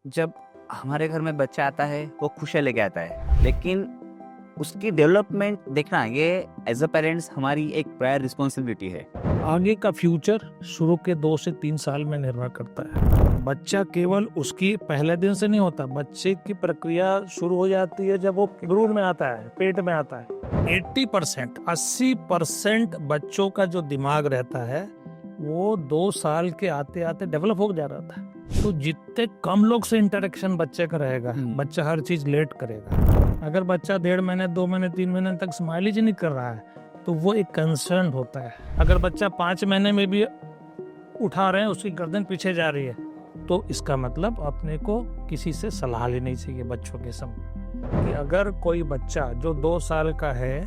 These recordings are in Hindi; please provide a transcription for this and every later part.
जब हमारे घर में बच्चा आता है वो खुशियाँ लेके आता है, लेकिन उसकी डेवलपमेंट देखना ये एज अ पेरेंट्स हमारी एक प्रायर रिस्पॉन्सिबिलिटी है। आगे का फ्यूचर शुरू के 2 से 3 साल में निर्भर करता है। बच्चा केवल उसकी पहले दिन से नहीं होता, बच्चे की प्रक्रिया शुरू हो जाती है जब वो भ्रूण में आता है, पेट में आता है। 80% बच्चों का जो दिमाग रहता है वो 2 साल के आते आते डेवलप हो जा रहा था। तो जितने कम लोग से इंटरेक्शन बच्चे का रहेगा, बच्चा हर चीज लेट करेगा। अगर बच्चा 1.5 महीने 2 महीने 3 महीने तक स्माइल ही नहीं कर रहा है तो वो एक कंसर्न होता है। अगर बच्चा 5 महीने में भी उठा रहे हैं, उसकी गर्दन पीछे जा रही है, तो इसका मतलब अपने को किसी से सलाह लेनी चाहिए बच्चों के समय कि अगर कोई बच्चा जो 2 साल का है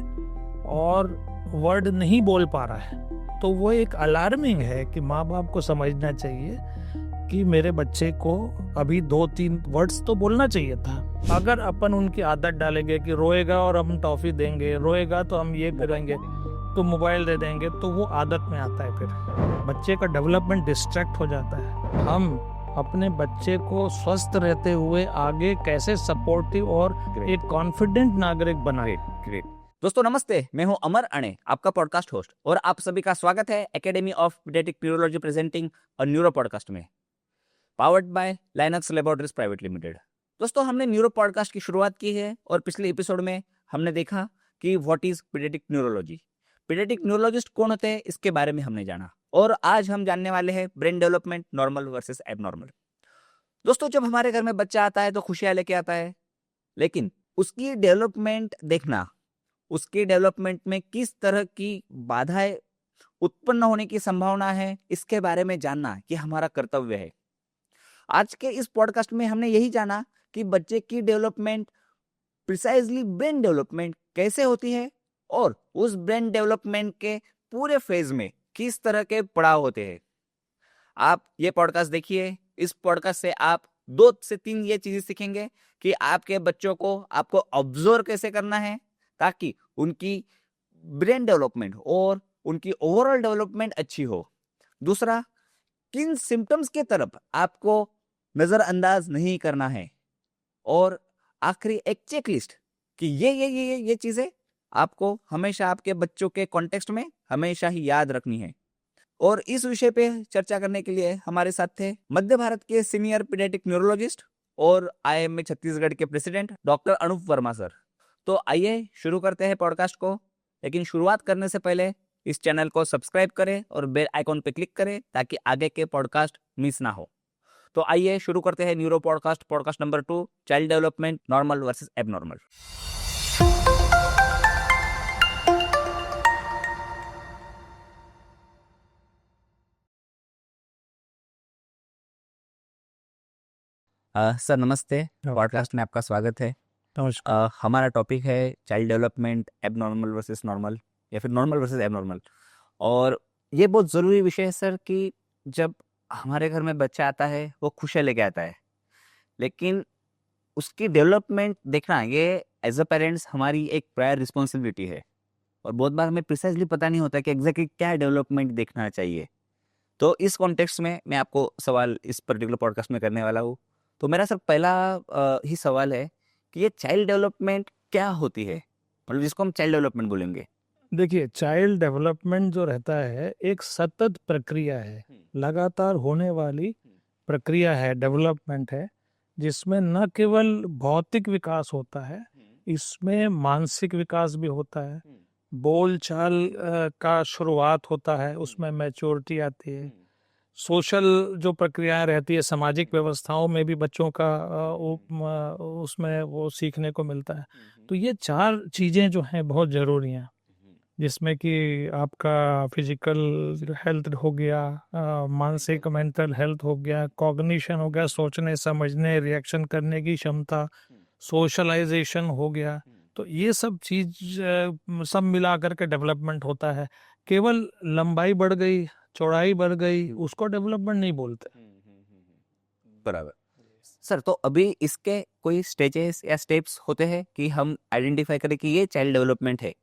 और वर्ड नहीं बोल पा रहा है तो वो एक अलार्मिंग है कि माँ बाप को समझना चाहिए कि मेरे बच्चे को अभी 2-3 वर्ड्स तो बोलना चाहिए था। अगर अपन उनकी आदत डालेंगे कि रोएगा और हम टॉफी देंगे, रोएगा तो हम ये करेंगे, तो मोबाइल दे देंगे, तो वो आदत में आता है। फिर बच्चे का डेवलपमेंट डिस्ट्रैक्ट हो जाता है। हम अपने बच्चे को स्वस्थ रहते हुए आगे कैसे सपोर्टिव और एक कॉन्फिडेंट नागरिक बनाए। ग्रेट दोस्तों, नमस्ते। मैं हूं अमर अणे, आपका पॉडकास्ट होस्ट, और आप सभी का स्वागत है Academy of Pediatric Neurology presenting a neuro podcast में, powered by Linux Laboratories Private Limited. दोस्तों, हमने न्यूरो पॉडकास्ट की शुरुआत की है और पिछले एपिसोड में हमने देखा कि what is paediatric neurology, paediatric neurologist कौन होते हैं, इसके बारे में हमने जाना। और आज हम जानने वाले हैं brain development normal versus abnormal. दोस्तों, जब हमारे घर में बच्चा आता है तो खुशियां लेके आता है, लेकिन उसकी डेवलपमेंट देखना, उसके डेवलपमेंट में किस तरह की बाधाएं उत्पन्न होने की संभावना है, इसके बारे में जानना ये हमारा कर्तव्य है। आज के इस पॉडकास्ट में हमने यही जाना कि बच्चे की डेवलपमेंट, प्रिसाइजली ब्रेन डेवलपमेंट कैसे होती है और उस ब्रेन डेवलपमेंट के पूरे फेज में किस तरह के पड़ाव होते हैं। आप ये पॉडकास्ट देखिए। इस पॉडकास्ट से आप 2 से 3 ये चीजें सीखेंगे कि आपके बच्चों को आपको ऑब्जर्व कैसे करना है ताकि उनकी ब्रेन डेवलपमेंट और उनकी ओवरऑल डेवलपमेंट अच्छी हो। दूसरा, किन सिम्टम्स के तरफ आपको नजरअंदाज नहीं करना है। और आखिरी, एक चेकलिस्ट कि ये चीजें आपको हमेशा आपके बच्चों के कॉन्टेक्स्ट में हमेशा ही याद रखनी है। और इस विषय पे चर्चा करने के लिए हमारे साथ थे मध्य भारत के सीनियर पीडियाट्रिक न्यूरोलॉजिस्ट और IIMA छत्तीसगढ़ के president doctor Anoop Verma sir. तो आइए शुरू करते हैं पॉडकास्ट को, लेकिन शुरुआत करने से पहले इस चैनल को सब्सक्राइब करें और बेल आइकॉन पे क्लिक करें ताकि आगे के पॉडकास्ट मिस ना हो। तो आइए शुरू करते हैं neuro podcast, podcast number 2, child development normal versus abnormal. Sir नमस्ते, पॉडकास्ट में आपका स्वागत है। नमस्कार। हमारा टॉपिक है child development abnormal versus normal, या फिर नॉर्मल वर्सेस एबनॉर्मल। और ये बहुत ज़रूरी विषय है सर कि जब हमारे घर में बच्चा आता है वो खुशियाँ लेके आता है, लेकिन उसकी डेवलपमेंट देखना ये एज अ पेरेंट्स हमारी एक प्रायर रिस्पॉन्सिबिलिटी है। और बहुत बार हमें प्रिसाइजली पता नहीं होता कि एग्जैक्टली क्या डेवलपमेंट देखना चाहिए। तो इस कॉन्टेक्स्ट में मैं आपको सवाल इस पर्टिकुलर पॉडकास्ट में करने वाला हूँ। तो मेरा सर पहला ही सवाल है कि ये चाइल्ड डेवलपमेंट क्या होती है, मतलब जिसको हम चाइल्ड डेवलपमेंट बोलेंगे। देखिए, चाइल्ड डेवलपमेंट जो रहता है एक सतत प्रक्रिया है, लगातार होने वाली प्रक्रिया है, डेवलपमेंट है, जिसमें न केवल भौतिक विकास होता है, इसमें मानसिक विकास भी होता है, बोलचाल का शुरुआत होता है, उसमें मैच्योरिटी आती है, सोशल जो प्रक्रियाएं रहती है, सामाजिक व्यवस्थाओं में भी बच्चों का उसमें वो सीखने को मिलता है। तो ये 4 चीज़ें जो हैं बहुत ज़रूरी हैं, जिसमें कि आपका फिजिकल हेल्थ हो गया, मानसिक मेंटल हेल्थ हो गया, कॉग्निशन हो गया, सोचने समझने रिएक्शन करने की क्षमता, सोशलाइजेशन हो गया। तो ये सब चीज सब मिला करके डेवलपमेंट होता है। केवल लंबाई बढ़ गई, चौड़ाई बढ़ गई, उसको डेवलपमेंट नहीं बोलते। बराबर सर। तो अभी इसके कोई स्टेजेस या स्टेप्स होते हैं कि हम आइडेंटिफाई करें कि ये चाइल्ड डेवलपमेंट है।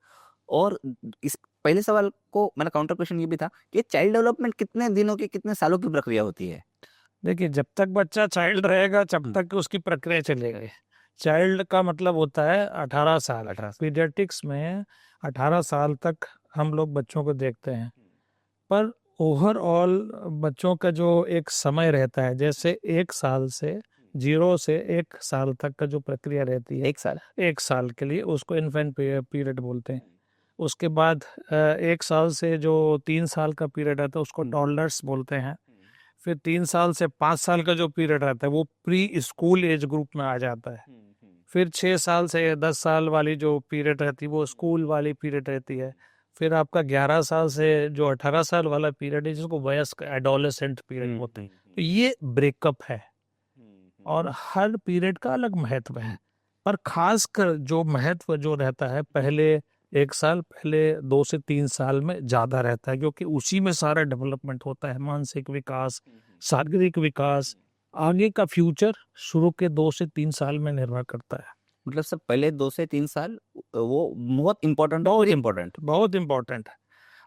और इस पहले सवाल को मेरा काउंटर क्वेश्चन ये भी था कि चाइल्ड डेवलपमेंट कितने दिनों की, कितने सालों की प्रक्रिया होती है। देखिए, जब तक बच्चा चाइल्ड रहेगा जब तक उसकी प्रक्रिया चलेगी। चाइल्ड का मतलब होता है 18 साल। 18 पीडियाट्रिक्स में 18 साल तक हम लोग बच्चों को देखते हैं, पर ओवरऑल बच्चों का जो एक समय रहता है, जैसे 1 साल से 0 से 1 साल तक का जो प्रक्रिया रहती है, 1 साल 1 साल के लिए उसको इन्फेंट पीरियड बोलते हैं। उसके बाद 1 साल से जो 3 साल का पीरियड आता है उसको टॉडलर्स बोलते हैं। फिर 3 साल से 5 साल का जो पीरियड रहता है वो प्री स्कूल एज ग्रुप में आ जाता है। फिर 6 साल से 10 साल वाली जो पीरियड रहती है वो स्कूल वाली पीरियड रहती है। फिर आपका 11 साल से जो 18 साल वाला पीरियड है जिसको वयस्क एडोलेसेंट पीरियड बोलते हैं। तो ये ब्रेकअप है और हर पीरियड का अलग महत्व है, पर खास कर जो महत्व जो रहता है पहले 1 साल, पहले 2 से 3 साल में ज्यादा रहता है, क्योंकि उसी में सारा डेवलपमेंट होता है। मानसिक विकास, शारीरिक विकास, आगे का फ्यूचर शुरू के 2 से 3 साल में निर्भर करता है। मतलब सर पहले 2 से 3 साल वो बहुत इम्पोर्टेंट बहुत इम्पोर्टेंट है।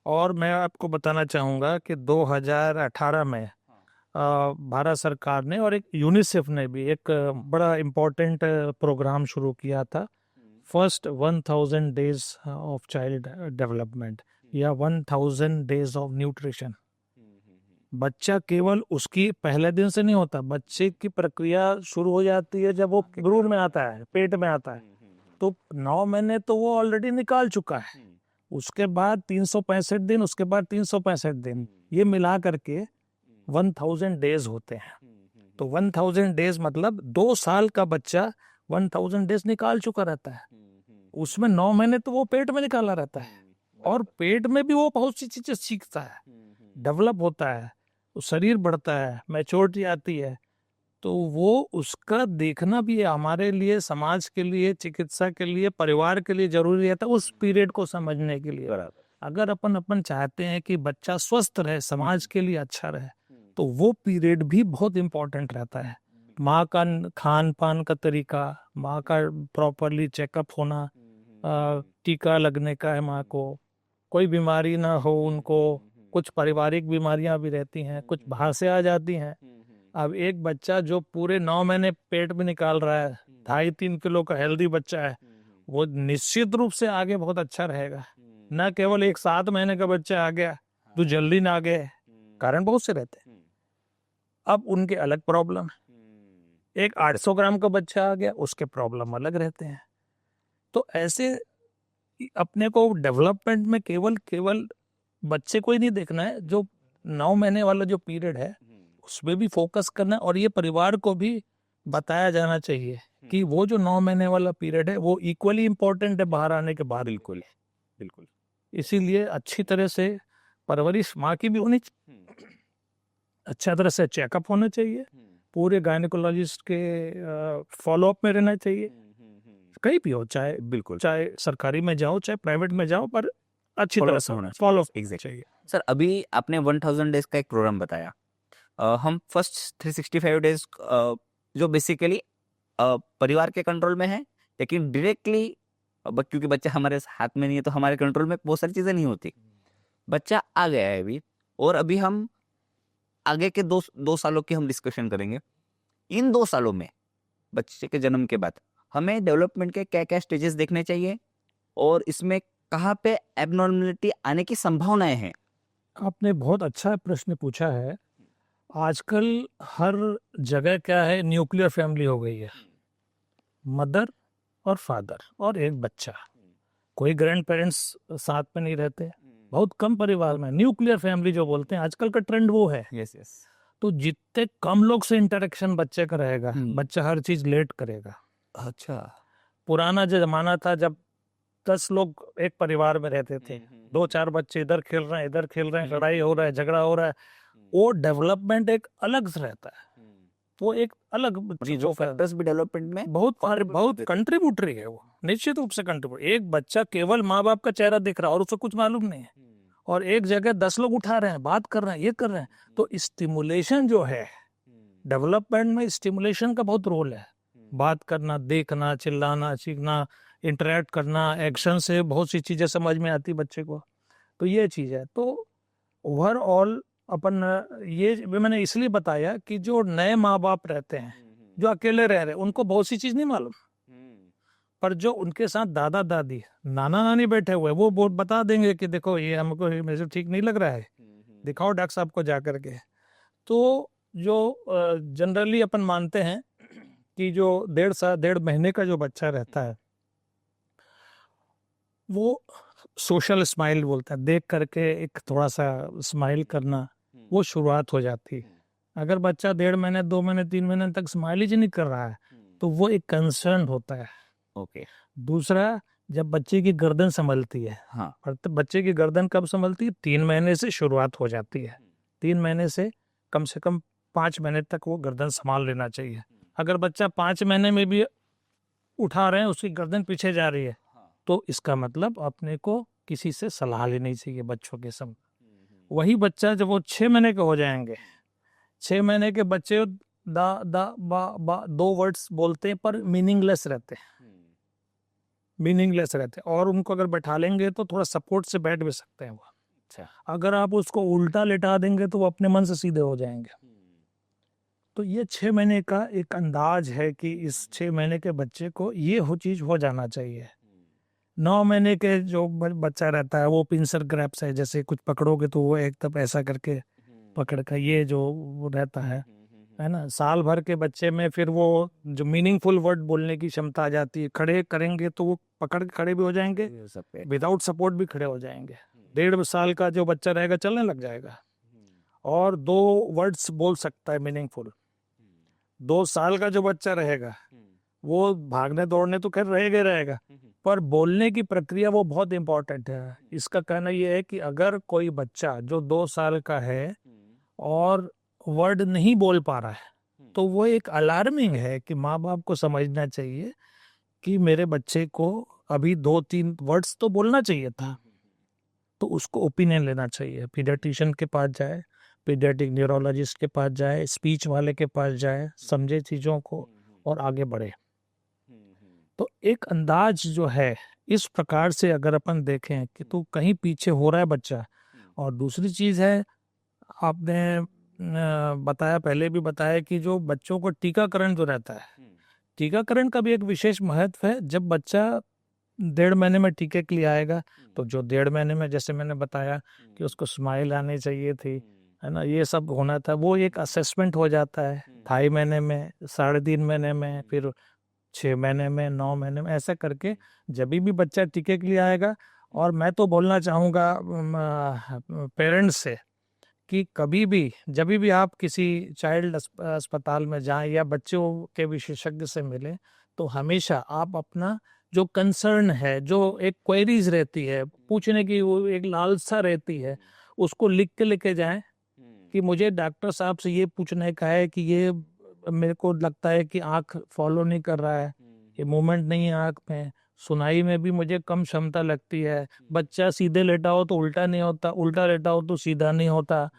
और मैं आपको बताना चाहूंगा कि 2018 में भारत सरकार ने और एक यूनिसेफ ने भी एक बड़ा इम्पोर्टेंट प्रोग्राम शुरू किया था, first 1000 days of child development या 1000 डेज ऑफ न्यूट्रिशन। बच्चा केवल उसकी पहले दिन से नहीं होता, बच्चे की प्रक्रिया शुरू हो जाती है जब वो भ्रूण में आता है, पेट में आता है, तो 9 महीने तो वो ऑलरेडी निकाल चुका है। उसके बाद 365 दिन, उसके बाद 365 दिन, ये मिला करके 1000 डेज होते हैं। तो 1000 डेज मतलब 2 साल का बच्चा 1000 डेज निकाल चुका रहता है। उसमें 9 महीने तो वो पेट में निकाला रहता है, और पेट में भी वो बहुत सी चीजें सीखता है, डेवलप होता है, तो शरीर बढ़ता है, मैच्योरिटी आती है। तो वो उसका देखना भी हमारे लिए, समाज के लिए, चिकित्सा के लिए, परिवार के लिए जरूरी रहता है उस पीरियड को समझने के लिए। अगर अपन चाहते हैं कि बच्चा स्वस्थ रहे, समाज के लिए अच्छा रहे, तो वो पीरियड भी बहुत इम्पोर्टेंट रहता है। माँ का खान पान का तरीका, माँ का प्रॉपरली चेकअप होना, टीका लगने का है माँ को, कोई बीमारी ना हो उनको। कुछ पारिवारिक बीमारियां भी रहती हैं, कुछ बाहर से आ जाती हैं। अब एक बच्चा जो पूरे 9 महीने पेट में निकाल रहा है, 2.5-3 किलो का हेल्दी बच्चा है, वो निश्चित रूप से आगे बहुत अच्छा रहेगा। न केवल एक 7 महीने का बच्चा आ गया तो जल्दी ना आ गए, कारण बहुत से रहते हैं। अब उनके अलग प्रॉब्लम है। एक 800 ग्राम का बच्चा आ गया, उसके प्रॉब्लम अलग रहते हैं। तो ऐसे अपने को डेवलपमेंट में केवल बच्चे को ही नहीं देखना है, जो 9 महीने वाला जो पीरियड है उसमें भी फोकस करना है। और ये परिवार को भी बताया जाना चाहिए कि वो जो 9 महीने वाला पीरियड है वो इक्वली इम्पोर्टेंट है बाहर आने के बाद। बिल्कुल। इसीलिए अच्छी तरह से परवरिश माँ की भी होनी चाहिए, अच्छा तरह से चेकअप होना चाहिए, पूरे गायनेकोलॉजिस्ट के फॉलोअप में रहना चाहिए, कहीं भी हो, चाहे सरकारी में जाओ चाहे प्राइवेट में जाओ, पर अच्छी तरह से होना फॉलो चाहिए। सर अभी आपने 1000 डेज का एक प्रोग्राम बताया। हम फर्स्ट 365 डेज जो बेसिकली परिवार के कंट्रोल में है, लेकिन डायरेक्टली क्योंकि बच्चा हमारे हाथ में नहीं है तो हमारे कंट्रोल में बहुत सारी चीजें नहीं होती। बच्चा आ गया है अभी, और अभी हम आगे के दो सालों की हम डिस्कशन करेंगे। इन 2 सालों में बच्चे के जन्म के बाद हमें डेवलपमेंट के क्या क्या स्टेजेस देखने चाहिए, और इसमें कहाँ पे एबनॉर्मलिटी आने की संभावनाएं हैं? आपने बहुत अच्छा प्रश्न पूछा है। आजकल हर जगह क्या है, न्यूक्लियर फैमिली हो गई है, मदर और फादर और एक बच्चा, कोई ग्रैंड पेरेंट्स साथ में नहीं रहते, बहुत कम परिवार में न्यूक्लियर फैमिली जो बोलते हैं, आजकल का ट्रेंड वो है। यस। तो जितने कम लोग से इंटरेक्शन बच्चे का रहेगा, बच्चा हर चीज लेट करेगा। अच्छा। पुराना जो जमाना था जब 10 लोग एक परिवार में रहते थे, 2-4 बच्चे इधर खेल रहे हैं, लड़ाई हो रहा है, झगड़ा हो रहा है, वो डेवलपमेंट एक अलग से रहता है, वो एक अलग जो फैक्टर्स भी डेवलपमेंट में बहुत कंट्रीब्यूटरी है, वो निश्चित रूप से कंट्रीब्यूट। एक बच्चा केवल माँ बाप का चेहरा दिख रहा है और उसे कुछ मालूम नहीं है, और एक जगह 10 लोग उठा रहे हैं, बात कर रहे हैं, ये कर रहे हैं, तो स्टिमुलेशन जो है डेवलपमेंट में, स्टिमुलेशन का बहुत रोल है। बात करना, देखना, चिल्लाना, सीखना, इंटरेक्ट करना, एक्शन से बहुत सी चीजें समझ में आती बच्चे को, तो ये चीज है। तो ओवरऑल अपन ये भी मैंने इसलिए बताया कि जो नए माँ बाप रहते हैं, जो अकेले रह रहे हैं, उनको बहुत सी चीज नहीं मालूम, पर जो उनके साथ दादा दादी नाना नानी बैठे हुए वो बहुत बता देंगे कि देखो ये हमको मुझे ठीक नहीं लग रहा है, दिखाओ डॉक्टर साहब को जा करके। तो जो जनरली अपन मानते हैं कि जो 1.5 महीने का जो बच्चा रहता है वो सोशल स्माइल बोलता है, देख करके एक थोड़ा सा स्माइल करना, वो शुरुआत हो जाती है। अगर बच्चा 1.5 महीने 2 महीने 3 महीने तक स्माइल ही नहीं कर रहा है तो वो एक कंसर्न होता है। ओके। दूसरा, जब बच्चे की गर्दन संभलती है, हाँ। और तो बच्चे की गर्दन कब संभलती है? 3 महीने से शुरुआत हो जाती है। 3 महीने से कम 5 महीने तक वो गर्दन संभाल लेना चाहिए। अगर बच्चा 5 महीने में भी उठा रहे हैं, उसकी गर्दन पीछे जा रही है, तो इसका मतलब अपने को किसी से सलाह लेनी चाहिए बच्चों के समय। वही बच्चा जब वो 6 महीने के हो जाएंगे, 6 महीने के बच्चे दा दा बा 2 वर्ड्स बोलते हैं पर मीनिंगलेस रहते हैं, और उनको अगर बैठा लेंगे तो थोड़ा सपोर्ट से बैठ भी सकते हैं वो। अच्छा। अगर आप उसको उल्टा लेटा देंगे तो वो अपने मन से सीधे हो जाएंगे। तो ये 6 महीने का एक अंदाज है कि इस 6 महीने के बच्चे को ये चीज हो जाना चाहिए। 9 महीने के जो बच्चा रहता है वो पिंसर ग्रैप्स है, जैसे कुछ पकड़ोगे तो वो एक तब ऐसा करके पकड़ का, ये जो वो रहता है ना। साल भर के बच्चे में फिर वो जो मीनिंगफुल वर्ड बोलने की क्षमता आ जाती है, खड़े करेंगे तो वो पकड़ के खड़े भी हो जाएंगे, विदाउट सपोर्ट भी खड़े हो जाएंगे। 1.5 साल का जो बच्चा रहेगा चलने लग जाएगा और 2 वर्ड्स बोल सकता है मीनिंगफुल। 2 साल का जो बच्चा रहेगा वो भागने दौड़ने तो खैर रहेगा, पर बोलने की प्रक्रिया वो बहुत इंपॉर्टेंट है। इसका कहना यह है कि अगर कोई बच्चा जो 2 साल का है और वर्ड नहीं बोल पा रहा है तो वो एक अलार्मिंग है कि माँ बाप को समझना चाहिए कि मेरे बच्चे को अभी 2-3 वर्ड्स तो बोलना चाहिए था। तो उसको ओपिनियन लेना चाहिए, पीडियाट्रिशियन के पास जाए, पीडियाट्रिक न्यूरोलॉजिस्ट के पास जाए, स्पीच वाले के पास जाए, समझे चीज़ों को और आगे बढ़े। तो एक अंदाज जो है इस प्रकार से अगर अपन देखें कि तो कहीं पीछे हो रहा है बच्चा। और दूसरी चीज़ है, आपने बताया, पहले भी बताया कि जो बच्चों को टीकाकरण जो रहता है, टीकाकरण का भी एक विशेष महत्व है। जब बच्चा 1.5 महीने में टीके के लिए आएगा तो जो 1.5 महीने में, जैसे मैंने बताया कि उसको स्माइल आनी चाहिए थी, है ना, ये सब होना था, वो एक असेसमेंट हो जाता है 2.5 महीने में, 3.5 महीने में, फिर 6 महीने में, 9 महीने में, ऐसा करके जब भी बच्चा टीके के लिए आएगा। और मैं तो बोलना चाहूँगा पेरेंट्स से कि कभी भी जब भी आप किसी चाइल्ड अस्पताल में जाएं या बच्चों के विशेषज्ञ से मिलें तो हमेशा आप अपना जो कंसर्न है, जो एक क्वेरीज रहती है, पूछने की वो एक लालसा रहती है, उसको लिख के लेके जाएं कि मुझे डॉक्टर साहब से ये पूछने का है कि ये मेरे को लगता है कि आँख फॉलो नहीं कर रहा है, ये मूवमेंट नहीं है आँख में, सुनाई में भी मुझे कम क्षमता लगती है, बच्चा सीधे लेटा हो तो उल्टा नहीं होता, उल्टा लेटा हो तो सीधा नहीं होता।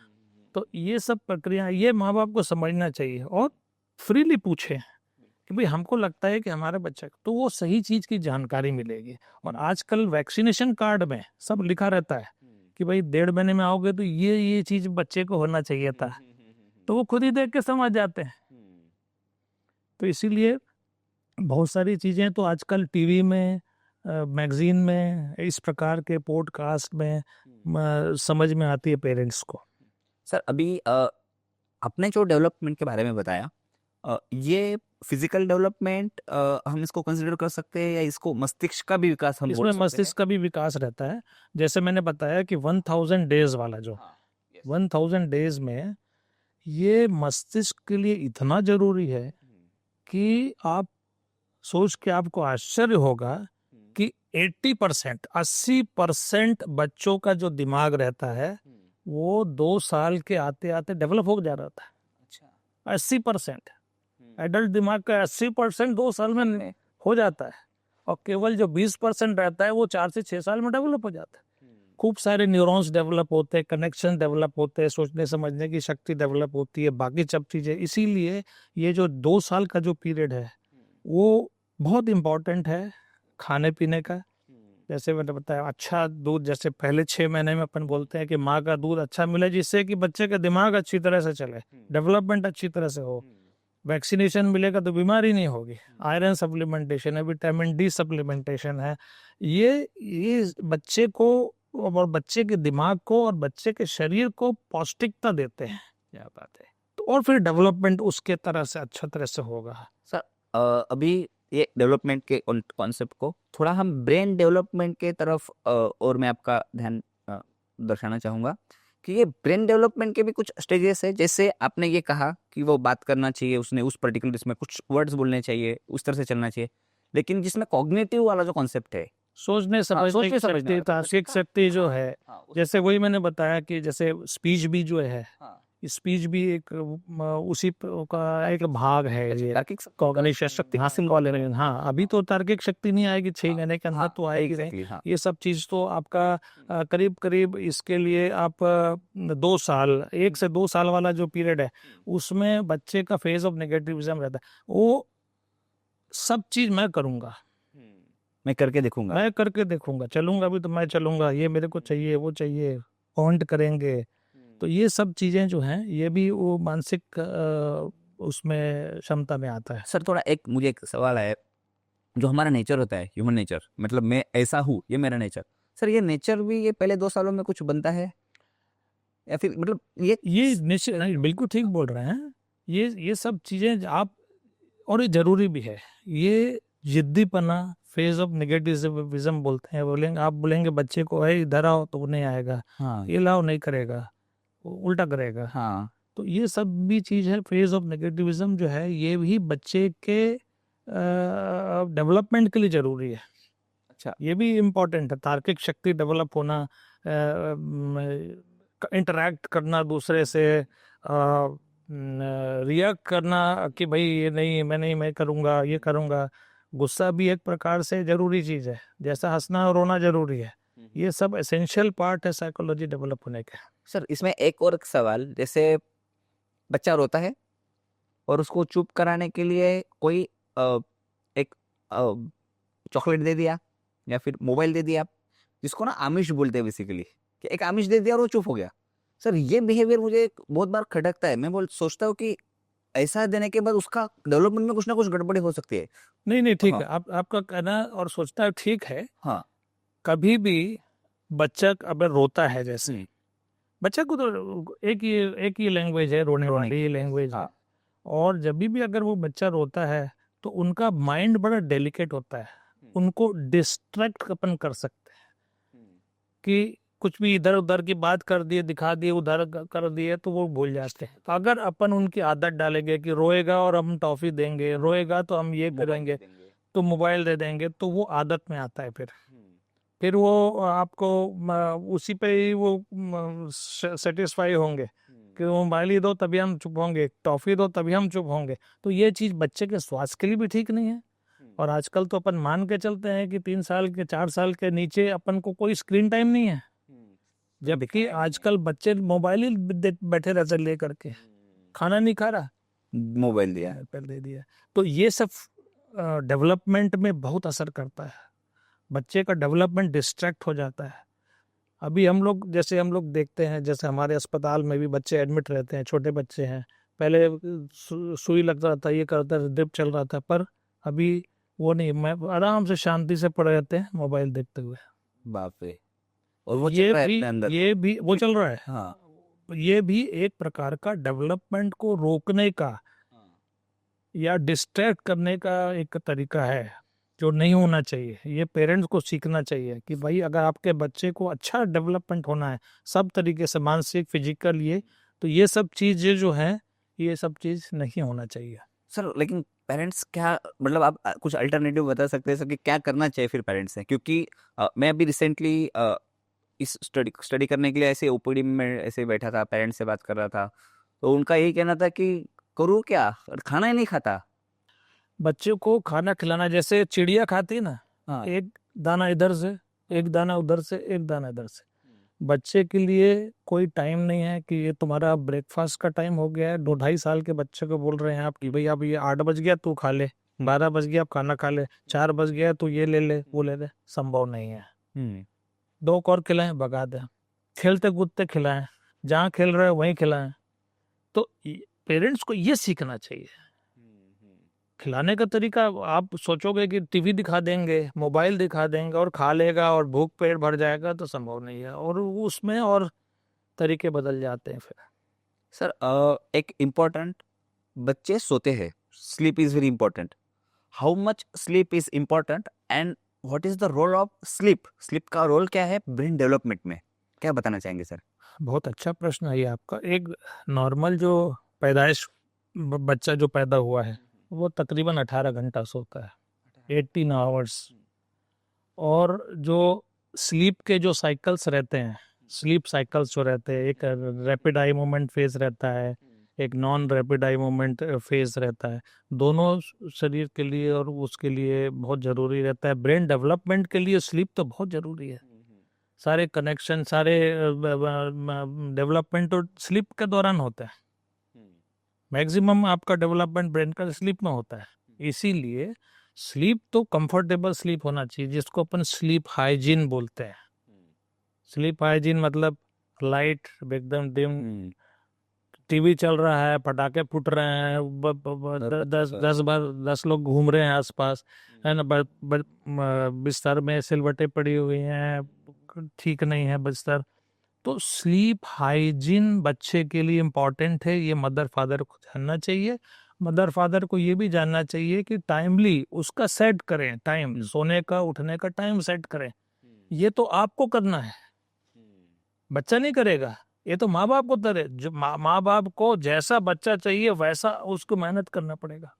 तो ये सब प्रक्रिया ये माँ बाप को समझना चाहिए और फ्रीली पूछे कि भाई हमको लगता है कि हमारे बच्चे, तो वो सही चीज की जानकारी मिलेगी। और आजकल वैक्सीनेशन कार्ड में सब लिखा रहता है कि भाई 1.5 महीने में आओगे तो ये चीज बच्चे को होना चाहिए था, तो वो खुद ही देख के समझ जाते हैं। तो इसीलिए बहुत सारी चीजें तो आजकल टीवी में, मैगजीन में, इस प्रकार के पॉडकास्ट में समझ में आती है पेरेंट्स को। सर अभी आपने जो डेवलपमेंट के बारे में बताया, ये फिजिकल डेवलपमेंट हम इसको कंसिडर कर सकते हैं या इसको मस्तिष्क का भी विकास हम बोल इसमें सकते मस्तिष्क का भी विकास रहता है। जैसे मैंने बताया कि 1000 डेज वाला जो 1000 डेज में ये मस्तिष्क के लिए इतना जरूरी है कि आप सोच के आपको आश्चर्य होगा कि 80% बच्चों का जो दिमाग रहता है वो 2 साल के आते आते डेवलप हो जा रहा था। अच्छा। 80% एडल्ट दिमाग का 80% 2 साल में हो जाता है, और केवल जो 20% रहता है वो 4 से 6 साल में डेवलप हो जाता है। खूब सारे न्यूरॉन्स डेवलप होते हैं, कनेक्शन डेवलप होते हैं, सोचने समझने की शक्ति डेवलप होती है, बाकी सब चीजें। इसीलिए ये जो 2 साल का जो पीरियड है वो बहुत इम्पोर्टेंट है खाने पीने का, जैसे मैंने बताया, अच्छा दूध, जैसे पहले 6 महीने में अपन बोलते हैं कि माँ का दूध अच्छा मिले, जिससे कि बच्चे का दिमाग अच्छी तरह से चले, डेवलपमेंट अच्छी तरह से हो। वैक्सीनेशन मिलेगा तो बीमारी नहीं होगी। आयरन सप्लीमेंटेशन है, विटामिन डी सप्लीमेंटेशन है। ये बच्चे को और बच्चे के दिमाग को और बच्चे के शरीर को पौष्टिकता देते हैं। क्या बात है। तो और फिर डेवलपमेंट उसके तरह से अच्छा तरह से होगा। सर अभी ये डेवलपमेंट के कॉन्सेप्ट को थोड़ा हम ब्रेन डेवलपमेंट के तरफ और मैं आपका ध्यान दर्शाना चाहूँगा कि ये ब्रेन डेवलपमेंट के भी कुछ स्टेजेस है। जैसे आपने ये कहा कि वो बात करना चाहिए, उसने उस पर्टिकुलर इसमें कुछ वर्ड्स बोलने चाहिए, उस तरह से चलना चाहिए, लेकिन जिसमें कॉग्निटिव वाला जो कॉन्सेप्ट है, सोचने समझने की शक्ति, तार्किक शक्ति जो है, जैसे वही मैंने बताया कि जैसे स्पीच भी जो है, स्पीच भी एक उसी का एक भाग है ये, तार्किक कॉग्निशन शक्ति हासिल वाले। हाँ, अभी तो तार्किक शक्ति नहीं आएगी, 6 महीने के अंदर तो आएगी। exactly, हाँ। ये सब चीज तो आपका करीब करीब इसके लिए आप 2 साल, 1 से 2 साल वाला जो पीरियड है, उसमें बच्चे का फेज ऑफ नेगेटिविज्म रहता है। वो सब चीज मैं करूंगा, मैं करके देखूंगा, मैं करके देखूंगा, चलूंगा भी तो मैं चलूंगा, ये मेरे को चाहिए, वो चाहिए, पॉइंट करेंगे। तो ये सब चीजें जो हैं, ये भी वो मानसिक उसमें क्षमता में आता है। सर थोड़ा मुझे एक सवाल है, जो हमारा नेचर होता है, ह्यूमन नेचर, मतलब मैं ऐसा हूँ, ये मेरा नेचर, सर ये नेचर भी ये पहले 2 सालों में कुछ बनता है या फिर मतलब ये निश्चित नहीं, बिल्कुल ठीक बोल रहे हैं। ये सब चीजें आप, और ये जरूरी भी है। ये जिद्दीपना, फेज ऑफ नेगेटिविज्म बोलते हैं। आप बोलेंगे बच्चे को है इधर आओ तो वो नहीं आएगा, हाँ, ये लाओ नहीं करेगा, वो उल्टा करेगा। हाँ, तो ये सब भी चीज है। फेज ऑफ नेगेटिविज्म जो है, ये भी बच्चे के डेवलपमेंट के लिए जरूरी है। अच्छा, ये भी इम्पोर्टेंट है। तार्किक शक्ति डेवलप होना, इंटरैक्ट करना दूसरे से, रिएक्ट करना कि भाई ये नहीं, मैं करूँगा, ये करूँगा। गुस्सा भी एक प्रकार से जरूरी चीज़ है, जैसा हंसना और रोना जरूरी है। ये सब एसेंशियल पार्ट है साइकोलॉजी डेवलप होने के। सर इसमें एक और सवाल, जैसे बच्चा रोता है और उसको चुप कराने के लिए कोई एक चॉकलेट दे दिया या फिर मोबाइल दे दिया, जिसको ना आमिष बोलते हैं बेसिकली, कि एक आमिष दे दिया और वो चुप हो गया। सर ये बिहेवियर मुझे बहुत बार खटकता है। मैं सोचता हूँ कि ऐसा देने के बाद उसका डेवलपमेंट में कुछ ना कुछ गड़बड़ी हो सकती है। नहीं ठीक हाँ। है, आपका कहना और सोचना ठीक है। हाँ, कभी भी बच्चा अगर रोता है, जैसे बच्चा को तो एक ही लैंग्वेज है, रोने वाली लैंग्वेज है। हाँ, और जब भी अगर वो बच्चा रोता है तो उनका माइंड बड़ा डेलिकेट होता है। उनको डिस्ट्रैक्ट अपन कर सकते हैं कि कुछ भी इधर उधर की बात कर दिए, दिखा दिए, उधर कर दिए, तो वो भूल जाते हैं। तो अगर अपन उनकी आदत डालेंगे कि रोएगा और हम टॉफी देंगे, रोएगा तो हम ये करेंगे, तो मोबाइल दे देंगे, तो वो आदत में आता है। फिर वो आपको उसी पे ही वो सेटिस्फाई होंगे कि वो मोबाइल ही दो तभी हम चुप होंगे, टॉफी दो तभी हम चुप होंगे। तो ये चीज बच्चे के स्वास्थ्य के लिए भी ठीक नहीं है। और आजकल तो अपन मान के चलते हैं कि 3 साल के 4 साल के नीचे अपन को कोई स्क्रीन टाइम नहीं है, जबकि आजकल बच्चे मोबाइल ही बैठे रहते लेकर के, खाना नहीं खा रहा, मोबाइल दिया, मोबाइल दे दिया। तो ये सब डेवलपमेंट में बहुत असर करता है। बच्चे का डेवलपमेंट डिस्ट्रैक्ट हो जाता है। अभी हम लोग देखते हैं, जैसे हमारे अस्पताल में भी बच्चे एडमिट रहते हैं, छोटे बच्चे हैं। पहले सुई लग रहा था, ये करता था, ड्रिप चल रहा था, पर अभी वो नहीं, मैं आराम से शांति से पड़े रहते हैं मोबाइल देखते हुए। बाप रे। और वो चल रहा है अपने अंदर। ये भी वो चल रहा है। हाँ, ये भी एक प्रकार का डेवलपमेंट को रोकने का या डिस्ट्रैक्ट करने का एक तरीका है, जो नहीं होना चाहिए। ये पेरेंट्स को सीखना चाहिए कि भाई अगर आपके बच्चे को अच्छा डेवलपमेंट होना है सब तरीके से, मानसिक, फिजिकल, तो ये सब चीजें जो है, ये सब चीज नहीं होना चाहिए। सर लेकिन पेरेंट्स क्या, मतलब आप कुछ अल्टरनेटिव बता सकते हैं सर कि क्या करना चाहिए फिर पेरेंट्स से? क्योंकि मैं अभी रिसेंटली इस स्टडी करने के लिए ऐसे ओपीडी में ऐसे बैठा था, पेरेंट्स से बात कर रहा था, तो उनका यही कहना था कि करूँ क्या, और खाना ही नहीं खाता। बच्चे को खाना खिलाना जैसे चिड़िया खाती है ना, हाँ, एक दाना इधर से, एक दाना उधर से, एक दाना इधर से। बच्चे के लिए कोई टाइम नहीं है कि ये तुम्हारा ब्रेकफास्ट का टाइम हो गया है। 2-2.5 साल के बच्चे को बोल रहे हैं आप कि भाई अब ये 8 बज गया, तू खा ले। 12 बज गया आप खाना खा ले, 4 बज गया तो ये ले ले वो ले ले, संभव नहीं है। हम्म 2 और खिलाएं, भगा दें। खेलते कूदते खिलाएं, जहाँ खेल रहे हो वहीं खिलाएं। तो पेरेंट्स को ये सीखना चाहिए। खिलाने का तरीका आप सोचोगे कि टीवी दिखा देंगे, मोबाइल दिखा देंगे और खा लेगा और भूख पेट भर जाएगा, तो संभव नहीं है। और उसमें और तरीके बदल जाते हैं फिर। सर एक इम्पोर्टेंट, बच्चे सोते हैं, sleep is very important. How much sleep is important and what is the role of sleep? Sleep का रोल क्या है ब्रेन डेवलपमेंट में, क्या बताना चाहेंगे सर? बहुत अच्छा प्रश्न है ये आपका। एक नॉर्मल जो पैदाइश बच्चा जो पैदा हुआ है वो तकरीबन 18 घंटा सोता है, 18 आवर्स। और जो स्लीप के जो साइकिल्स रहते हैं, स्लीप साइकिल्स जो रहते हैं, एक रैपिड आई मूवमेंट फेज रहता है, एक non rapid eye movement phase रहता है। दोनों शरीर के लिए और उसके लिए बहुत ज़रूरी रहता है। ब्रेन डेवलपमेंट के लिए स्लीप तो बहुत ज़रूरी है। सारे कनेक्शन, सारे डेवलपमेंट तो स्लीप के दौरान होता है। मैक्सिमम आपका डेवलपमेंट ब्रेन का स्लीप में होता है। इसीलिए स्लीप तो कंफर्टेबल स्लीप होना चाहिए, जिसको अपन स्लीप हाइजीन बोलते हैं। स्लीप हाइजीन मतलब लाइट एकदम डिम, टीवी चल रहा है, पटाखे फूट रहे हैं, दस लोग घूम रहे हैं आसपास, है ना, बिस्तर में सिलवटें पड़ी हुई हैं, ठीक नहीं है बिस्तर। तो स्लीप हाइजीन बच्चे के लिए इम्पोर्टेंट है। ये मदर फादर को जानना चाहिए। मदर फादर को ये भी जानना चाहिए कि टाइमली उसका सेट करें, टाइम सोने का उठने का टाइम सेट करें। ये तो आपको करना है, बच्चा नहीं करेगा। ये तो माँ बाप को करे। जो माँ बाप को जैसा बच्चा चाहिए वैसा उसको मेहनत करना पड़ेगा।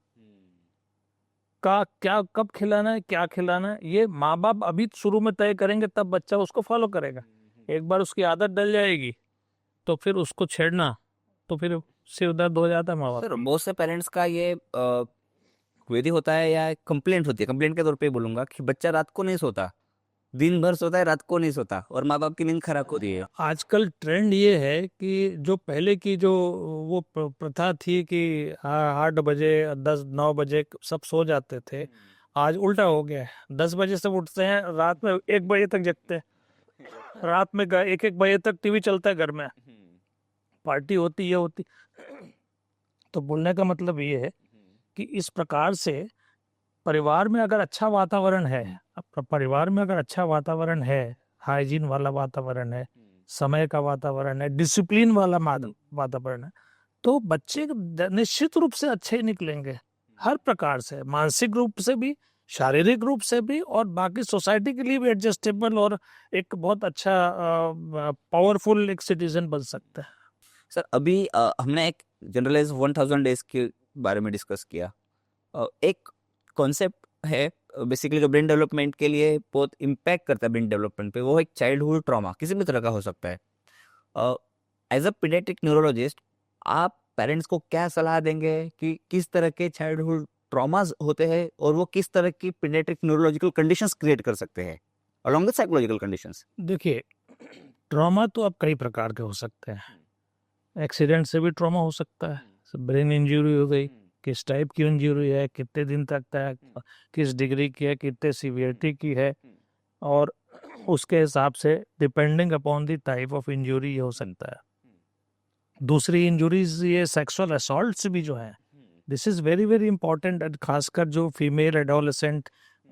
का क्या कब खिलाना है, क्या खिलाना है, ये माँ बाप अभी शुरू में तय करेंगे, तब बच्चा उसको फॉलो करेगा। एक बार उसकी आदत डल जाएगी तो फिर उसको छेड़ना तो फिर सिर दर्द हो जाता है माँ बाप। सर बहुत से पेरेंट्स का ये क्वेरी होता है या कंप्लेंट होती है, कंप्लेंट के तौर पे बोलूंगा, कि बच्चा रात को नहीं सोता, दिन भर सोता है, रात को नहीं सोता, और माँ बाप की नींद खराब हो रही है। आजकल ट्रेंड ये है कि जो पहले की जो वो प्रथा थी कि 8 बजे 10-9 बजे सब सो जाते थे, आज उल्टा हो गया है। 10 बजे से उठते हैं, रात में 1 बजे तक जगते हैं। रात में 1-1 बजे तक टीवी चलता है घर में, पार्टी होती ये होती। तो बोलने का मतलब ये है कि इस प्रकार से परिवार में अगर अच्छा वातावरण है, परिवार में अगर अच्छा वातावरण है, हाइजीन वाला वातावरण है, समय का वातावरण है, डिसिप्लिन वाला वातावरण है, तो बच्चे निश्चित रूप से अच्छे निकलेंगे। हर प्रकार से, मानसिक रूप से भी, शारीरिक रूप से भी, और बाकी सोसाइटी के लिए भी एडजस्टेबल और एक बहुत अच्छा पावरफुल एक सिटीजन बन सकता है। सर अभी हमने एक जनरलाइज 1000 डेज के बारे में डिस्कस किया। एक कॉन्सेप्ट है बेसिकली जो ब्रेन डेवलपमेंट के लिए बहुत इम्पैक्ट करता है ब्रेन डेवलपमेंट पे, वो एक चाइल्डहुड ट्रॉमा किसी भी तरह का हो सकता है। एज अ पीडियाट्रिक न्यूरोलॉजिस्ट आप पेरेंट्स को क्या सलाह देंगे कि किस तरह के चाइल्डहुड ट्रॉमास होते हैं और वो किस तरह की पीडियाट्रिक न्यूरोलॉजिकल कंडीशंस क्रिएट कर सकते हैं अलॉन्ग विद साइकोलॉजिकल कंडीशंस? देखिए, ट्रॉमा तो अब कई प्रकार के हो सकते हैं। एक्सीडेंट से भी ट्रॉमा हो सकता है, ब्रेन इंजरी हो गई, किस टाइप की इंजरी है, कितने दिन तक है, किस डिग्री की है, कितने सीवियरिटी की है, और उसके हिसाब से depending upon the type of injury हो सकता है। दूसरी इंजरीज ये सेक्सुअल असॉल्ट भी जो है, this is very very important. खासकर जो फीमेल एडोलेसेंट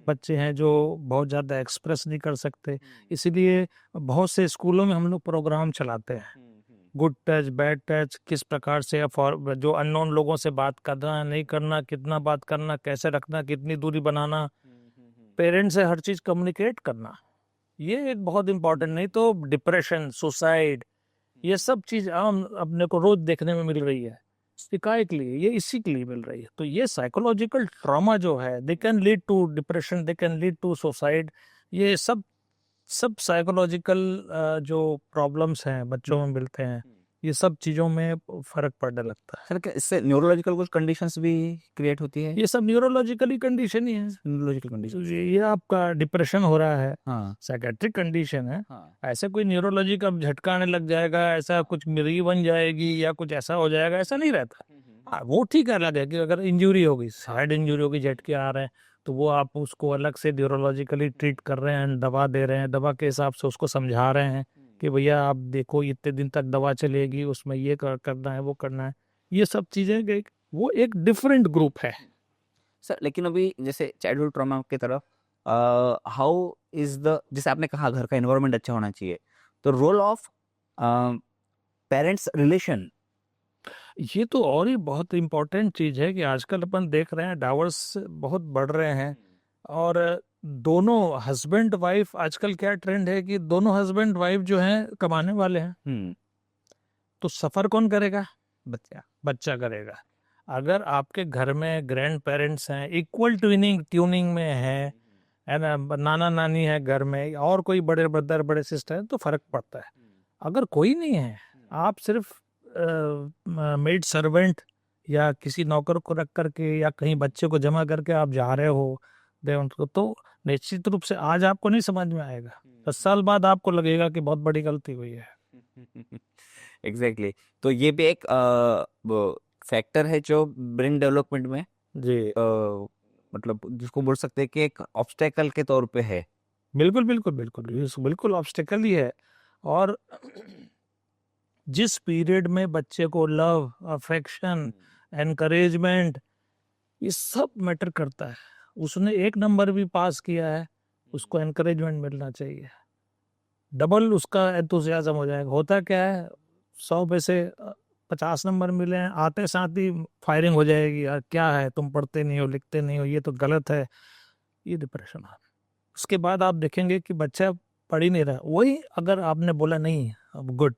बच्चे हैं जो बहुत ज़्यादा एक्सप्रेस नहीं कर सकते, इसीलिए बहुत से स्कूलों में हम लोग प्रोग्राम चलाते हैं, गुड टच बैड टच, किस प्रकार से जो अननोन लोगों से बात करना, नहीं करना, कितना बात करना, कैसे रखना, कितनी दूरी बनाना, पेरेंट्स से हर चीज़ कम्युनिकेट करना, ये एक बहुत इंपॉर्टेंट। नहीं तो डिप्रेशन, सुसाइड, ये सब चीज़ आम अपने को रोज देखने में मिल रही है। शिकायत के लिए, ये इसी के लिए मिल रही है। तो ये साइकोलॉजिकल ट्रॉमा जो है, they can lead to depression, they can lead to suicide. ये सब साइकोलॉजिकल जो प्रॉब्लम्स हैं बच्चों में मिलते हैं, ये सब चीज़ों में फर्क पड़ने लगता है। सर क्या इससे न्यूरोलॉजिकल कुछ कंडीशंस भी क्रिएट होती है? ये सब न्यूरोलॉजिकली कंडीशन ही है। न्यूरोलॉजिकल कंडीशन, ये आपका डिप्रेशन हो रहा है, हाँ साइकेट्रिक कंडीशन है। हाँ, ऐसे कोई न्यूरोलॉजी का झटका आने लग जाएगा, ऐसा कुछ मिर्गी बन जाएगी या कुछ ऐसा हो जाएगा, ऐसा नहीं रहता। वो ठीक है, अलग है कि अगर इंजरी होगी, हेड इंजरी होगी, झटके आ रहे हैं, तो वो आप उसको अलग से न्यूरोलॉजिकली ट्रीट कर रहे हैं, दवा दे रहे हैं, दवा के हिसाब से उसको समझा रहे हैं कि भैया आप देखो इतने दिन तक दवा चलेगी, उसमें ये करना है, वो करना है। ये सब चीजें वो एक डिफरेंट ग्रुप है। सर लेकिन अभी जैसे चाइल्डहुड ट्रॉमा की तरफ हाउ इज द, जैसे आपने कहा घर का एनवायरनमेंट अच्छा होना चाहिए, तो रोल ऑफ पेरेंट्स रिलेशन। ये तो और ही बहुत इम्पोर्टेंट चीज है कि आजकल अपन देख रहे हैं डाइवोर्स बहुत बढ़ रहे हैं, और दोनों हस्बैंड वाइफ, आजकल क्या ट्रेंड है कि दोनों हस्बैंड वाइफ जो हैं कमाने वाले हैं, तो सफर कौन करेगा? बच्चा करेगा। अगर आपके घर में ग्रैंड पेरेंट्स हैं, इक्वल ट्यूनिंग में है ना, नाना नानी है घर में, और कोई बड़े ब्रदर बड़े सिस्टर है, तो फर्क पड़ता है। अगर कोई नहीं है, आप सिर्फ मेड सर्वेंट या किसी नौकर को रख करके या कहीं बच्चे को जमा करके आप जा रहे हो उनको, तो निश्चित रूप से आज आपको नहीं समझ में आएगा, 10 साल बाद आपको लगेगा कि बहुत बड़ी गलती हुई है। एग्जैक्टली तो ये भी एक फैक्टर है जो ब्रेन डेवलपमेंट में जी मतलब जिसको बोल सकते हैं कि एक ऑब्स्टेकल के तौर पे है। बिल्कुल बिल्कुल बिल्कुल, ये बिल्कुल ऑब्स्टेकल ही है। और जिस पीरियड में बच्चे को लव, अफेक्शन, एनकरेजमेंट, ये सब मैटर करता है। उसने 1 नंबर भी पास किया है, उसको एनकरेजमेंट मिलना चाहिए, डबल उसका एंथुसियाज्म हो जाएगा। होता क्या है, 100 में से 50 नंबर मिले हैं, आते साथ ही फायरिंग हो जाएगी, यार क्या है तुम पढ़ते नहीं हो, लिखते नहीं हो, ये तो गलत है, ये डिप्रेशन है। उसके बाद आप देखेंगे कि बच्चा पढ़ ही नहीं रहा। वही अगर आपने बोला नहीं अब गुड,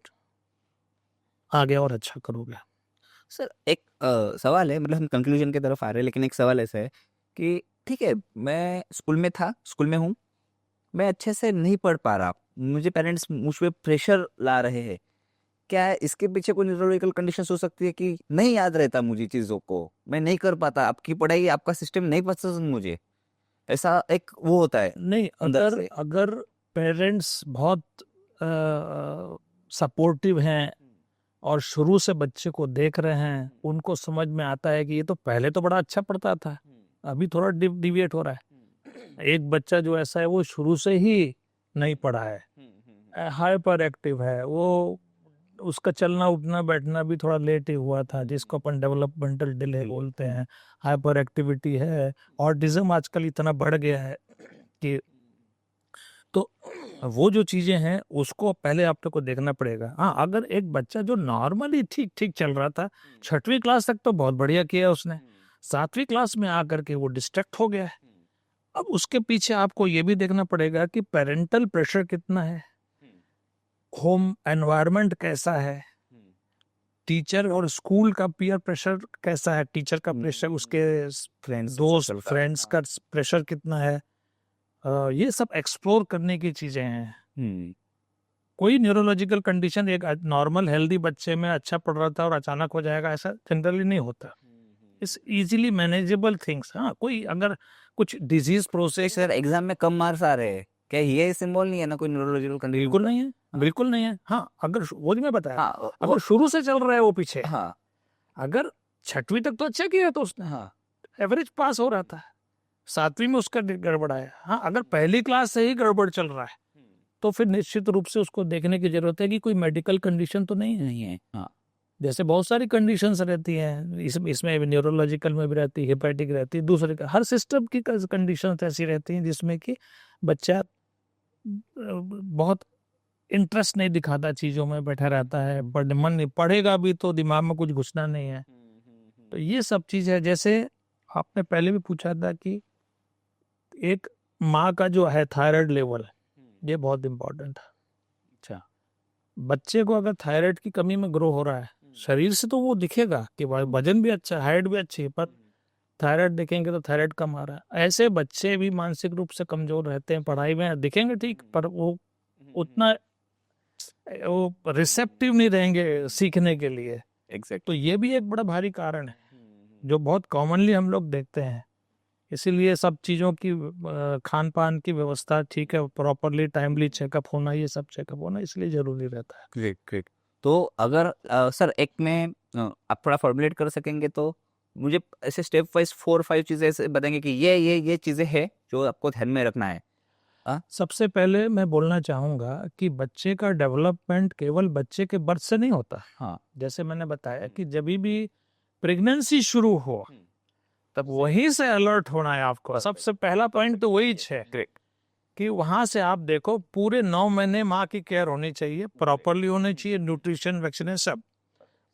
आगे और अच्छा करोगे। सर एक सवाल है, मतलब हम कंक्लूजन की तरफ आ रहे हैं, लेकिन एक सवाल ऐसा है कि ठीक है मैं स्कूल में था, स्कूल में हूँ, मैं अच्छे से नहीं पढ़ पा रहा, मुझे पेरेंट्स मुझ पे प्रेशर ला रहे हैं, क्या है इसके पीछे कोई न्यूरोलॉजिकल कंडीशन हो सकती है कि नहीं याद रहता मुझे चीज़ों को, मैं नहीं कर पाता, आपकी पढ़ाई आपका सिस्टम नहीं पसंद मुझे, ऐसा एक वो होता है नहीं, अंदर अगर से? अगर पेरेंट्स बहुत सपोर्टिव हैं और शुरू से बच्चे को देख रहे हैं, उनको समझ में आता है कि ये तो पहले तो बड़ा अच्छा पढ़ता था, अभी थोड़ा डिविएट हो रहा है। एक बच्चा जो ऐसा है वो शुरू से ही नहीं पढ़ा है, हाइपर एक्टिव है, वो उसका चलना उठना बैठना भी थोड़ा लेट ही हुआ था, जिसको अपन डेवलपमेंटल डिले बोलते हैं, हाइपर एक्टिविटी है, ऑटिज्म आजकल इतना बढ़ गया है कि, तो वो जो चीजें हैं उसको पहले आप लोग को देखना पड़ेगा। हाँ, अगर एक बच्चा जो नॉर्मली ठीक ठीक चल रहा था, 6वीं क्लास तक तो बहुत बढ़िया किया उसने, 7वीं क्लास में आकर के वो डिस्ट्रैक्ट हो गया है। अब उसके पीछे आपको ये भी देखना पड़ेगा कि पेरेंटल प्रेशर कितना है, होम एनवायरनमेंट कैसा है, टीचर और स्कूल का पीयर प्रेशर कैसा है, टीचर का प्रेशर, उसके फ्रेंड्स, दोस्त फ्रेंड्स का प्रेशर कितना है, ये सब एक्सप्लोर करने की चीजें हैं। कोई न्यूरोलॉजिकल कंडीशन एक नॉर्मल हेल्दी बच्चे में अच्छा पढ़ रहा था और अचानक हो जाएगा, ऐसा जनरली नहीं होता। It's easily manageable things. हाँ, कोई अगर कुछ डिजीज प्रोसेस, सर एग्जाम में कम मार्क्स आ रहे हैं, क्या ये सिंबल नहीं है ना कोई न्यूरोलॉजिकल कंडीशन? बिल्कुल नहीं है, बिल्कुल नहीं है। हाँ, अगर वो मैं बताया, हाँ अगर शुरू से चल रहा है वो पीछे, हाँ अगर 6वीं तक तो अच्छा किया तो उसने, हाँ एवरेज पास हो रहा था, 7वीं में उसका गड़बड़ आया। हाँ, अगर पहली क्लास से ही गड़बड़ चल रहा है तो फिर निश्चित रूप से उसको देखने की जरूरत है कि कोई मेडिकल कंडीशन तो नहीं है। नहीं है। हाँ, जैसे बहुत सारी कंडीशंस रहती हैं, इसमें न्यूरोलॉजिकल में भी रहती है, हेपेटिक रहती है, दूसरे का हर सिस्टम की कंडीशन ऐसी रहती हैं जिसमें कि बच्चा बहुत इंटरेस्ट नहीं दिखाता, चीजों में बैठा रहता है, मन नहीं पढ़ेगा भी तो दिमाग में कुछ घुसना नहीं है। तो ये सब चीज है। जैसे आपने पहले भी पूछा था कि एक माँ का जो है थायराइड लेवल, ये बहुत इंपॉर्टेंट है। अच्छा, बच्चे को अगर थायराइड की कमी में ग्रो हो रहा है, शरीर से तो वो दिखेगा कि वजन भी अच्छा है, हाइट भी अच्छी है, पर थायराइड देखेंगे तो थायराइड कम आ रहा है। ऐसे बच्चे भी मानसिक रूप से कमजोर रहते हैं, पढ़ाई में दिखेंगे ठीक, पर वो उतना वो रिसेप्टिव नहीं रहेंगे सीखने के लिए। एग्जैक्ट। तो ये भी एक बड़ा भारी कारण है जो बहुत कॉमनली हम लोग देखते हैं। इसीलिए सब चीज़ों की खान पान की व्यवस्था ठीक है, प्रॉपरली टाइमली चेकअप होना, ये सब चेकअप होना इसलिए जरूरी रहता है। Great great. तो अगर सर एक में आप थोड़ा फॉर्मुलेट कर सकेंगे तो मुझे ऐसे स्टेप वाइज 4-5 चीजें ऐसे बताएंगे कि ये चीजें हैं जो आपको ध्यान में रखना है। सबसे पहले मैं बोलना चाहूंगा कि बच्चे का डेवलपमेंट केवल बच्चे के बर्थ से नहीं होता। हाँ, जैसे मैंने बताया कि जब भी प्रेगनेंसी शुरू हो तब वहीं से अलर्ट होना है आपको। सबसे पहला पॉइंट तो वही है कि वहां से आप देखो पूरे 9 महीने माँ की केयर होनी चाहिए, प्रॉपरली होनी चाहिए, न्यूट्रिशन वैक्सीन सब।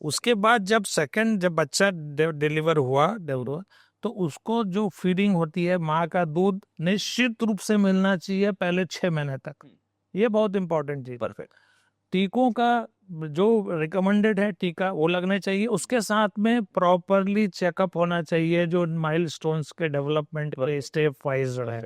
उसके बाद जब बच्चा डिलीवर हुआ तो उसको जो फीडिंग होती है, माँ का दूध निश्चित रूप से मिलना चाहिए पहले 6 महीने तक। ये बहुत इंपॉर्टेंट चीज। परफेक्ट। टीकों का जो रिकमेंडेड है टीका वो लगने चाहिए। उसके साथ में प्रॉपरली चेकअप होना चाहिए जो माइलस्टोन्स के डेवलपमेंट के स्टेप वाइज है।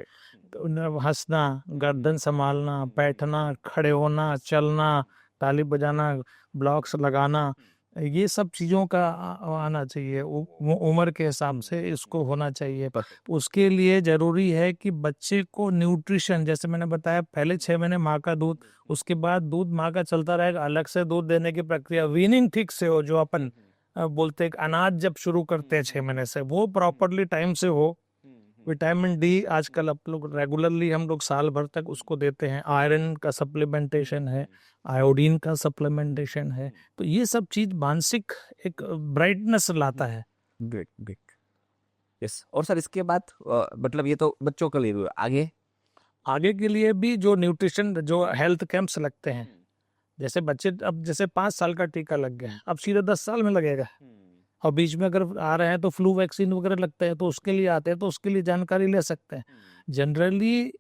हंसना, गर्दन संभालना, बैठना, खड़े होना, चलना, ताली बजाना, ब्लॉक्स लगाना, ये सब चीज़ों का आना चाहिए। उम्र के हिसाब से इसको होना चाहिए। उसके लिए जरूरी है कि बच्चे को न्यूट्रिशन, जैसे मैंने बताया पहले 6 महीने माँ का दूध, उसके बाद दूध माँ का चलता रहेगा, अलग से दूध देने की प्रक्रिया वीनिंग ठीक से हो, जो अपन बोलते हैं अनाज जब शुरू करते हैं 6 महीने से, वो प्रॉपरली टाइम से हो। विटामिन डी आजकल आप लोग रेगुलरली हम लोग साल भर तक उसको देते हैं। आयरन का सप्लीमेंटेशन है, आयोडीन का सप्लीमेंटेशन है। तो ये सब चीज मानसिक एक ब्राइटनेस लाता है। Great great. यस। और सर इसके बाद मतलब ये तो बच्चों के लिए हुआ, आगे के लिए भी जो न्यूट्रिशन, जो हेल्थ कैंप्स लगते हैं, जैसे बच्चे अब जैसे 5 साल का टीका लग गया, अब सीधे 10 साल में लगेगा। और बीच में अगर आ रहे हैं तो फ्लू वैक्सीन वगैरह लगता है तो उसके लिए आते हैं, तो उसके लिए जानकारी ले सकते हैं। जनरली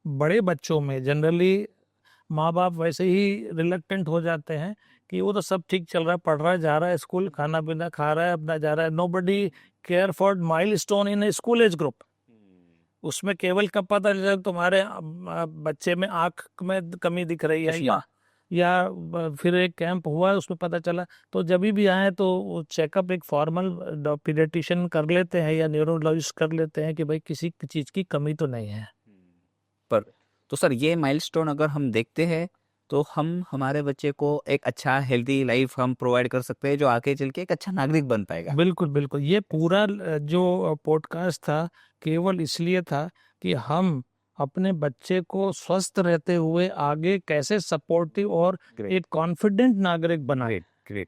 बड़े बच्चों में जनरली माँ बाप वैसे ही रिलक्टेंट हो जाते हैं कि वो तो सब ठीक चल रहा है, पढ़ रहा है, जा रहा है स्कूल, खाना पीना खा रहा है, अपना जा रहा है। Nobody care for milestone in A school age group. उसमें केवल कब पता चला तुम्हारे बच्चे में आंख में कमी दिख रही है या फिर एक कैंप हुआ उसमें पता चला। तो जब भी आए तो चेकअप एक फॉर्मल पीडियाट्रिशियन कर लेते हैं या न्यूरोलॉजिस्ट कर लेते हैं कि भाई किसी चीज की कमी तो नहीं है। पर तो सर ये माइलस्टोन अगर हम देखते हैं तो हम हमारे बच्चे को एक अच्छा हेल्दी लाइफ हम प्रोवाइड कर सकते हैं जो आगे चल के एक अच्छा नागरिक बन पाएगा। बिल्कुल बिल्कुल। ये पूरा जो पॉडकास्ट था केवल इसलिए था कि हम अपने बच्चे को स्वस्थ रहते हुए आगे कैसे सपोर्टिव और एक कॉन्फिडेंट नागरिक बनाए। Great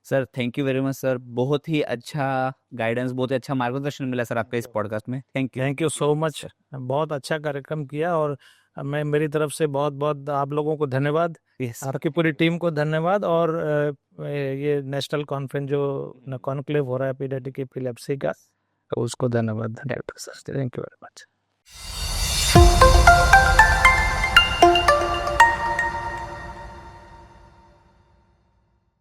sir, thank you very much sir. बहुत ही अच्छा गाइडेंस, बहुत ही अच्छा मार्गदर्शन मिला सर आपके इस पॉडकास्ट में। Thank you so much. बहुत अच्छा कार्यक्रम किया और मैं मेरी तरफ से बहुत बहुत आप लोगों को धन्यवाद। आपकी पूरी टीम को धन्यवाद। और ये नेशनल कॉन्फ्रेंस जो कॉन्क्लेव हो रहा है पीडियाट्रिक एपिलेप्सी का, उसको धन्यवाद। Thank you very much.